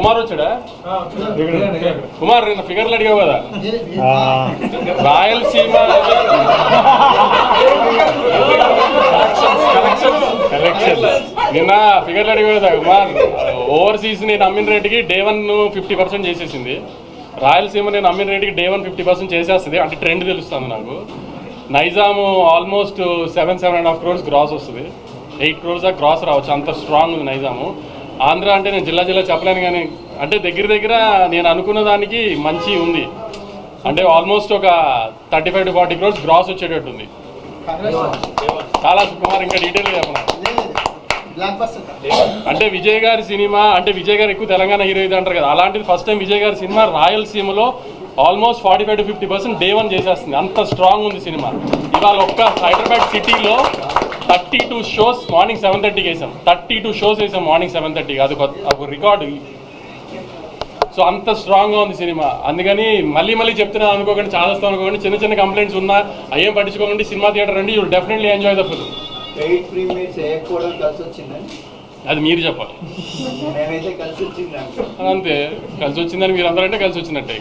కుమార్ వచ్చాడా? కుమార్ నిన్న ఫిగర్లు అడిగావు కదా, రాయలసీమ నిన్న ఫిగర్లు అడిగావు కదా కుమార్. ఓవర్సీస్ నేను అమ్మిన రేటుకి డే 1 50% చేసేసింది. రాయలసీమ నేను అమ్మిన రేటుకి డే 1 50% చేసేస్తుంది. అంటే ట్రెండ్ తెలుస్తుంది నాకు. నైజాము ఆల్మోస్ట్ 7.5 crores గ్రాస్ వస్తుంది. 8 crores గ్రాస్ రావచ్చు, అంత స్ట్రాంగ్ ఉంది నైజాము. ఆంధ్ర అంటే నేను జిల్లా చెప్పలేను, కానీ అంటే దగ్గర నేను అనుకున్న దానికి మంచి ఉంది. అంటే ఆల్మోస్ట్ ఒక 35 to 40 crores గ్రాస్ వచ్చేటట్టు ఉంది. చాలా కుమార్ ఇంకా డీటెయిల్గా చెప్పను. అంటే విజయ్ గారి సినిమా, అంటే విజయ్ గారు ఎక్కువ తెలంగాణ హీరో ఇది అంటారు కదా, అలాంటిది ఫస్ట్ టైం విజయ్ గారి సినిమా రాయలసీమలో ఆల్మోస్ట్ 45 to 50% డే 1 చేసేస్తుంది. అంత స్ట్రాంగ్ ఉంది సినిమా. ఇవాళ ఒక్క హైదరాబాద్ సిటీలో 32 షోస్ మార్నింగ్ 7:30కి వేసాం. 32 షోస్ వేసాం మార్నింగ్ 7:30కి. అది ఒక రికార్డు. సో అంత స్ట్రాంగ్గా ఉంది సినిమా. అందుకని మళ్ళీ చెప్తున్నాను అనుకోకండి, చాలా వస్తాం అనుకోకండి. చిన్న కంప్లైంట్స్ ఉన్నా అయ్యేం పట్టించుకోకండి. సినిమా థియేటర్ రండి, you will definitely enjoy the film. అది మీరు చెప్పాలి. అంతే, కలిసి వచ్చిందని మీరు అందరంటే కలిసి వచ్చినట్టే.